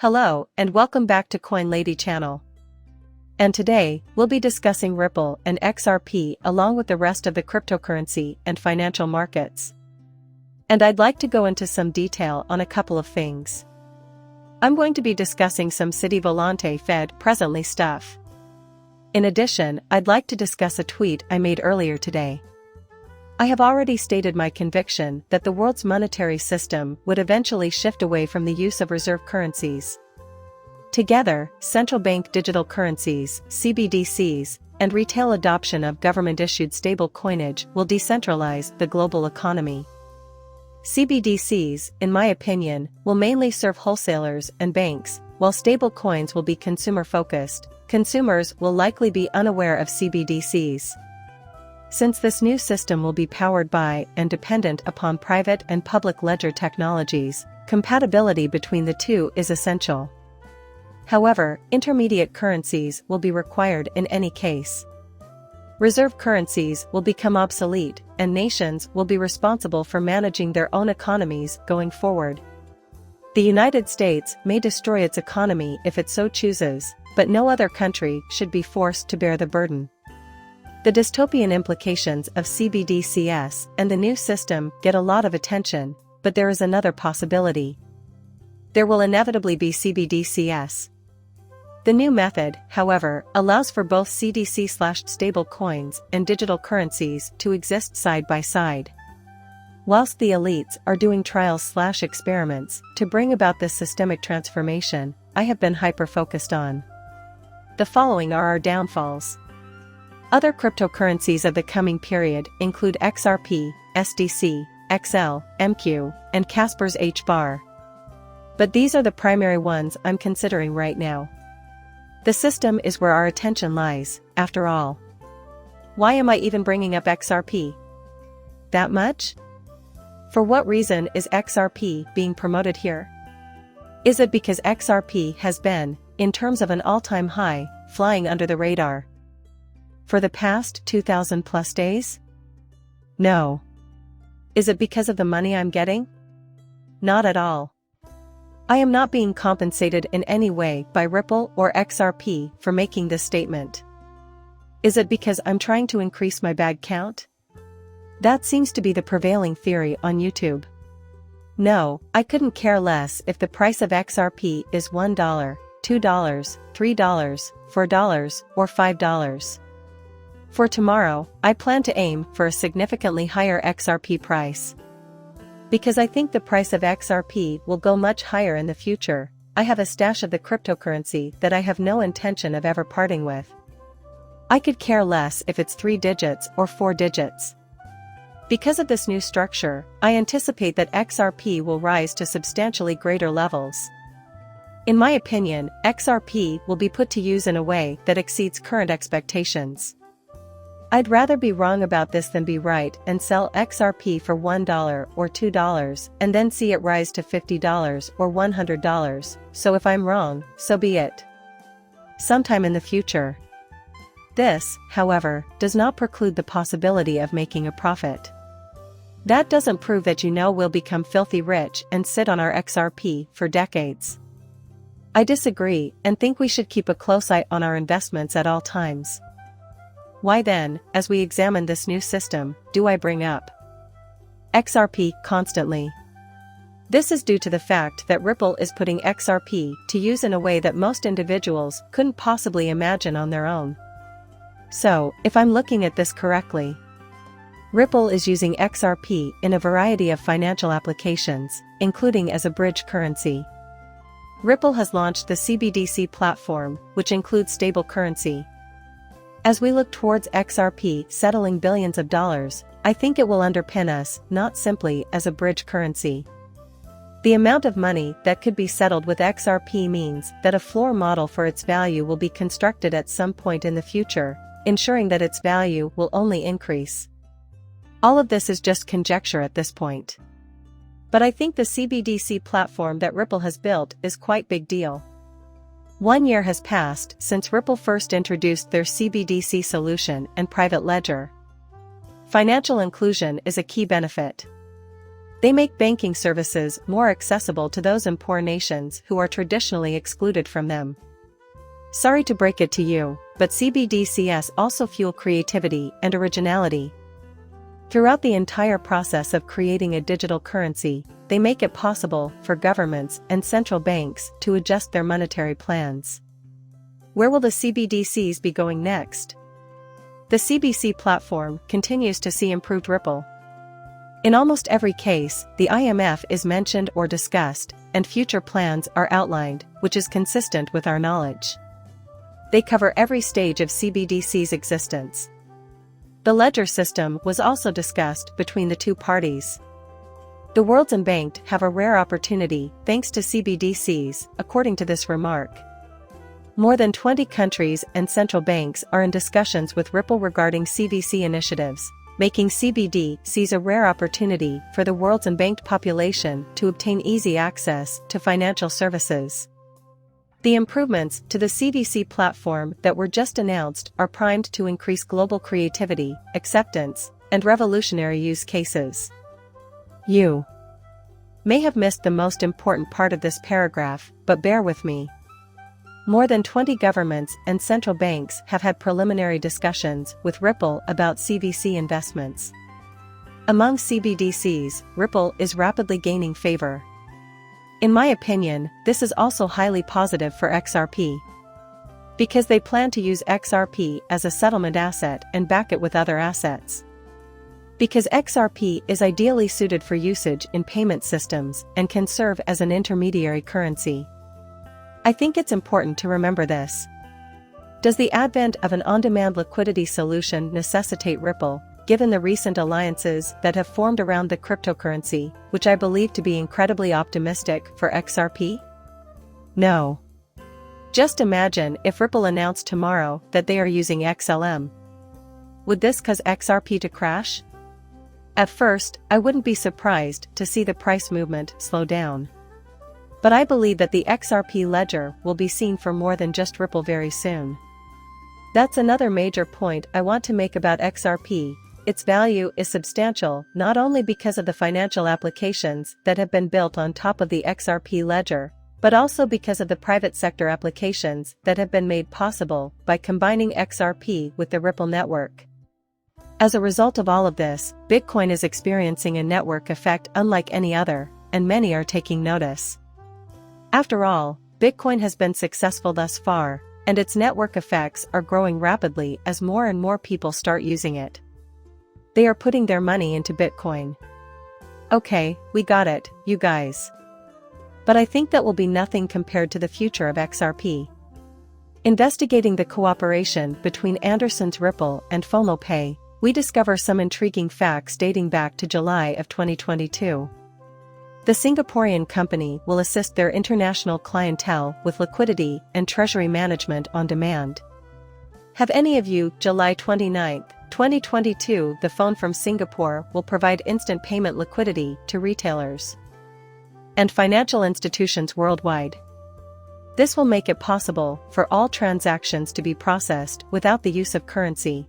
Hello, and welcome back to Coin Lady channel. And today, we'll be discussing Ripple and XRP along with the rest of the cryptocurrency and financial markets. And I'd like to go into some detail on a couple of things. I'm going to be discussing some City Volante Fed presently stuff. In addition, I'd like to discuss a tweet I made earlier today. I have already stated my conviction that the world's monetary system would eventually shift away from the use of reserve currencies. Together, central bank digital currencies, CBDCs, and retail adoption of government-issued stable coinage will decentralize the global economy. CBDCs, in my opinion, will mainly serve wholesalers and banks, while stable coins will be consumer-focused. Consumers will likely be unaware of CBDCs. Since this new system will be powered by and dependent upon private and public ledger technologies, compatibility between the two is essential. However, intermediate currencies will be required in any case. Reserve currencies will become obsolete, and nations will be responsible for managing their own economies going forward. The United States may destroy its economy if it so chooses, but no other country should be forced to bear the burden. The dystopian implications of CBDCs and the new system get a lot of attention, but there is another possibility. There will inevitably be CBDCs. The new method, however, allows for both CDC/stable coins and digital currencies to exist side by side. Whilst the elites are doing trials/experiments to bring about this systemic transformation, I have been hyper-focused on. The following are our downfalls. Other cryptocurrencies of the coming period include XRP, SDC, XL, MQ, and Casper's H-bar. But these are the primary ones I'm considering right now. The system is where our attention lies, after all. Why am I even bringing up XRP? That much? For what reason is XRP being promoted here? Is it because XRP has been, in terms of an all-time high, flying under the radar for the past 2,000 plus days? No. Is it because of the money I'm getting? Not at all. I am not being compensated in any way by Ripple or XRP for making this statement. Is it because I'm trying to increase my bag count? That seems to be the prevailing theory on YouTube. No, I couldn't care less if the price of XRP is $1, $2, $3, $4, or $5. For tomorrow, I plan to aim for a significantly higher XRP price. Because I think the price of XRP will go much higher in the future, I have a stash of the cryptocurrency that I have no intention of ever parting with. I could care less if it's 3 digits or 4 digits. Because of this new structure, I anticipate that XRP will rise to substantially greater levels. In my opinion, XRP will be put to use in a way that exceeds current expectations. I'd rather be wrong about this than be right and sell XRP for $1 or $2 and then see it rise to $50 or $100, so if I'm wrong, so be it. Sometime in the future. This, however, does not preclude the possibility of making a profit. That doesn't prove that we'll become filthy rich and sit on our XRP for decades. I disagree and think we should keep a close eye on our investments at all times. Why then, as we examine this new system, do I bring up XRP constantly? This is due to the fact that Ripple is putting XRP to use in a way that most individuals couldn't possibly imagine on their own. So, if I'm looking at this correctly, Ripple is using XRP in a variety of financial applications, including as a bridge currency. Ripple has launched the CBDC platform, which includes stable currency. As we look towards XRP settling billions of dollars, I think it will underpin us, not simply as a bridge currency. The amount of money that could be settled with XRP means that a floor model for its value will be constructed at some point in the future, ensuring that its value will only increase. All of this is just conjecture at this point. But I think the CBDC platform that Ripple has built is quite big deal. 1 year has passed since Ripple first introduced their CBDC solution and private ledger. Financial inclusion is a key benefit. They make banking services more accessible to those in poor nations who are traditionally excluded from them. Sorry to break it to you, but CBDCs also fuel creativity and originality. Throughout the entire process of creating a digital currency, they make it possible for governments and central banks to adjust their monetary plans. Where will the CBDCs be going next? The CBC platform continues to see improved Ripple. In almost every case, the IMF is mentioned or discussed, and future plans are outlined, which is consistent with our knowledge. They cover every stage of CBDC's existence. The ledger system was also discussed between the two parties. The world's unbanked have a rare opportunity thanks to CBDCs, according to this remark. More than 20 countries and central banks are in discussions with Ripple regarding CBC initiatives, making CBDCs a rare opportunity for the world's unbanked population to obtain easy access to financial services. The improvements to the CBDC platform that were just announced are primed to increase global creativity, acceptance, and revolutionary use cases. You may have missed the most important part of this paragraph, but bear with me. More than 20 governments and central banks have had preliminary discussions with Ripple about CBDC investments. Among CBDCs, Ripple is rapidly gaining favor. In my opinion, this is also highly positive for XRP. Because they plan to use XRP as a settlement asset and back it with other assets. Because XRP is ideally suited for usage in payment systems and can serve as an intermediary currency. I think it's important to remember this. Does the advent of an on-demand liquidity solution necessitate Ripple, given the recent alliances that have formed around the cryptocurrency, which I believe to be incredibly optimistic for XRP? No. Just imagine if Ripple announced tomorrow that they are using XLM. Would this cause XRP to crash? At first, I wouldn't be surprised to see the price movement slow down. But I believe that the XRP ledger will be seen for more than just Ripple very soon. That's another major point I want to make about XRP. Its value is substantial not only because of the financial applications that have been built on top of the XRP ledger, but also because of the private sector applications that have been made possible by combining XRP with the Ripple network. As a result of all of this, Bitcoin is experiencing a network effect unlike any other, and many are taking notice. After all, Bitcoin has been successful thus far, and its network effects are growing rapidly as more and more people start using it. They are putting their money into Bitcoin. Okay, we got it, you guys. But I think that will be nothing compared to the future of XRP. Investigating the cooperation between Anderson's Ripple and FOMO, we discover some intriguing facts dating back to July of 2022. The Singaporean company will assist their international clientele with liquidity and treasury management on demand. Have any of you, July 29, 2022, the phone from Singapore will provide instant payment liquidity to retailers and financial institutions worldwide. This will make it possible for all transactions to be processed without the use of currency.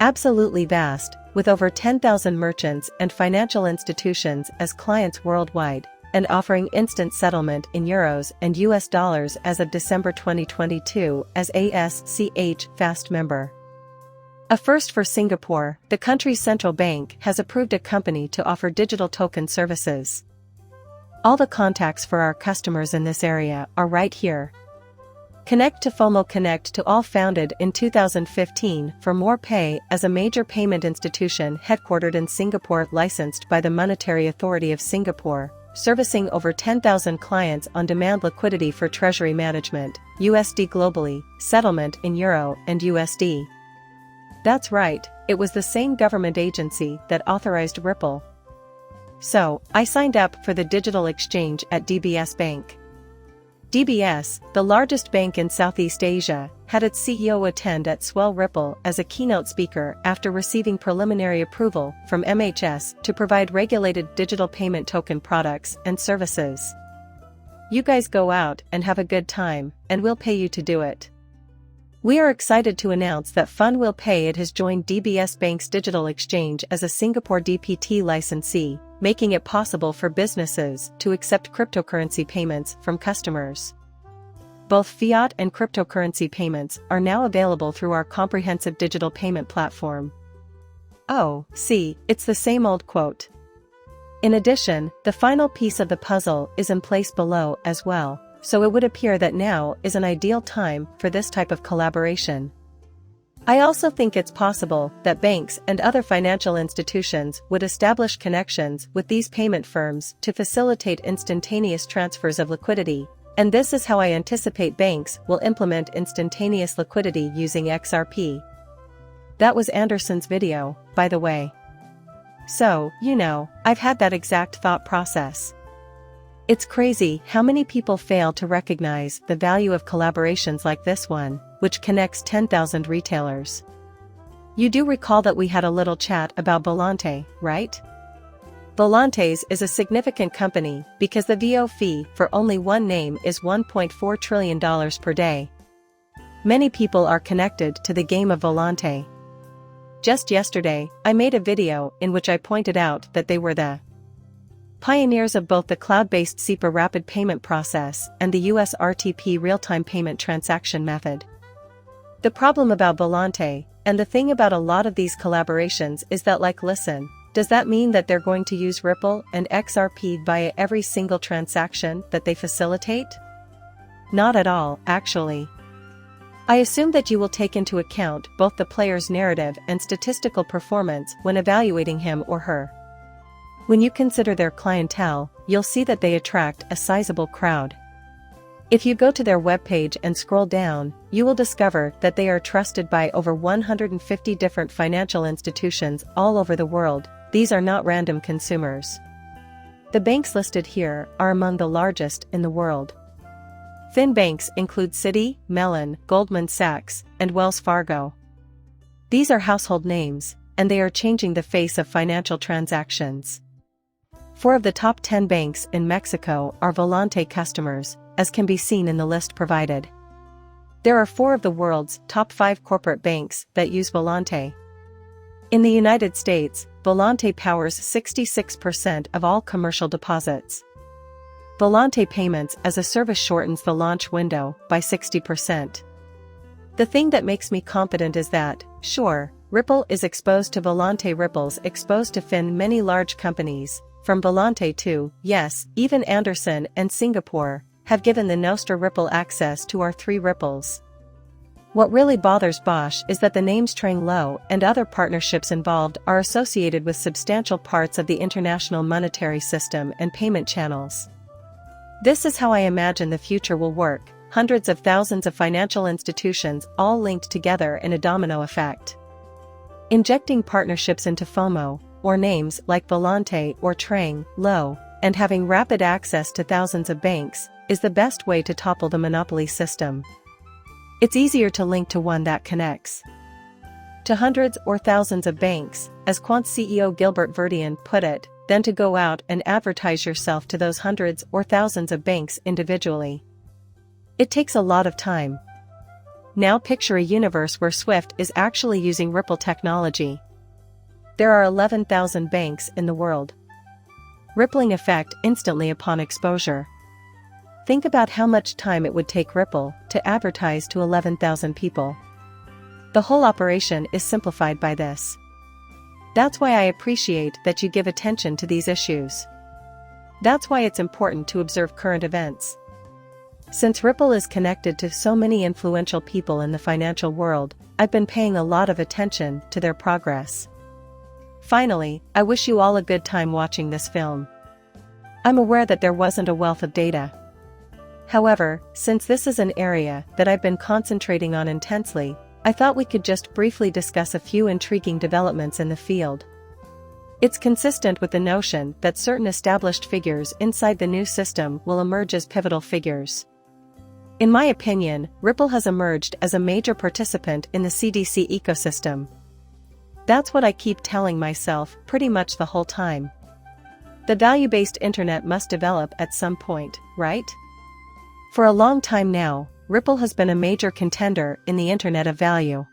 Absolutely vast, with over 10,000 merchants and financial institutions as clients worldwide, and offering instant settlement in euros and US dollars as of December 2022 as ASCH Fast member. A first for Singapore, the country's central bank has approved a company to offer digital token services. All the contacts for our customers in this area are right here. Connect to FOMO. Connect to All, founded in 2015 for more pay as a major payment institution headquartered in Singapore, licensed by the Monetary Authority of Singapore, servicing over 10,000 clients on demand liquidity for treasury management, USD globally, settlement in Euro and USD. That's right, it was the same government agency that authorized Ripple. So, I signed up for the digital exchange at DBS Bank. DBS, the largest bank in Southeast Asia, had its CEO attend at Swell Ripple as a keynote speaker after receiving preliminary approval from MHS to provide regulated digital payment token products and services. You guys go out and have a good time, and we'll pay you to do it. We are excited to announce that FunWillPay has joined DBS Bank's digital exchange as a Singapore DPT licensee, making it possible for businesses to accept cryptocurrency payments from customers. Both fiat and cryptocurrency payments are now available through our comprehensive digital payment platform. Oh, see, it's the same old quote. In addition, the final piece of the puzzle is in place below as well, so it would appear that now is an ideal time for this type of collaboration. I also think it's possible that banks and other financial institutions would establish connections with these payment firms to facilitate instantaneous transfers of liquidity, and this is how I anticipate banks will implement instantaneous liquidity using XRP. That was Anderson's video, by the way. So, I've had that exact thought process. It's crazy how many people fail to recognize the value of collaborations like this one, which connects 10,000 retailers. You do recall that we had a little chat about Volante, right? Volante's is a significant company because the VO fee for only one name is $1.4 trillion per day. Many people are connected to the game of Volante. Just yesterday, I made a video in which I pointed out that they were the pioneers of both the cloud-based SEPA rapid payment process and the US RTP real-time payment transaction method. The problem about Volante, and the thing about a lot of these collaborations is that listen, does that mean that they're going to use Ripple and XRP via every single transaction that they facilitate? Not at all, actually. I assume that you will take into account both the player's narrative and statistical performance when evaluating him or her. When you consider their clientele, you'll see that they attract a sizable crowd. If you go to their webpage and scroll down, you will discover that they are trusted by over 150 different financial institutions all over the world. These are not random consumers. The banks listed here are among the largest in the world. Fin banks include Citi, Mellon, Goldman Sachs, and Wells Fargo. These are household names, and they are changing the face of financial transactions. 4 of the top 10 banks in Mexico are Volante customers, as can be seen in the list provided. There are 4 of the world's top 5 corporate banks that use Volante. In the United States, Volante powers 66% of all commercial deposits. Volante payments as a service shortens the launch window by 60%. The thing that makes me confident is that, sure, Ripple is exposed to Volante. Ripple's exposed to Fin. Many large companies, from Volante to, yes, even Anderson and Singapore, have given the Nostra Ripple access to our 3 Ripples. What really bothers Bosch is that the names Trang Lo and other partnerships involved are associated with substantial parts of the international monetary system and payment channels. This is how I imagine the future will work: hundreds of thousands of financial institutions all linked together in a domino effect. Injecting partnerships into FOMO, or names like Volante or Trang Lo, and having rapid access to thousands of banks, is the best way to topple the monopoly system. It's easier to link to one that connects to hundreds or thousands of banks, as Quant CEO Gilbert Verdian put it, than to go out and advertise yourself to those hundreds or thousands of banks individually. It takes a lot of time. Now picture a universe where Swift is actually using Ripple technology. There are 11,000 banks in the world. Rippling effect instantly upon exposure. Think about how much time it would take Ripple to advertise to 11,000 people. The whole operation is simplified by this. That's why I appreciate that you give attention to these issues. That's why it's important to observe current events. Since Ripple is connected to so many influential people in the financial world, I've been paying a lot of attention to their progress. Finally, I wish you all a good time watching this film. I'm aware that there wasn't a wealth of data. However, since this is an area that I've been concentrating on intensely, I thought we could just briefly discuss a few intriguing developments in the field. It's consistent with the notion that certain established figures inside the new system will emerge as pivotal figures. In my opinion, Ripple has emerged as a major participant in the CDC ecosystem. That's what I keep telling myself pretty much the whole time. The value-based internet must develop at some point, right? For a long time now, Ripple has been a major contender in the Internet of Value.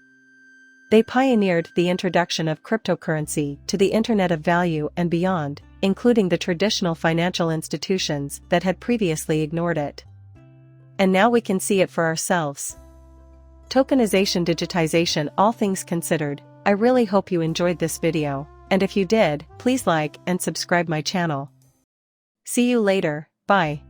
They pioneered the introduction of cryptocurrency to the Internet of Value and beyond, including the traditional financial institutions that had previously ignored it. And now we can see it for ourselves. Tokenization, digitization, all things considered, I really hope you enjoyed this video, and if you did, please like and subscribe my channel. See you later, bye.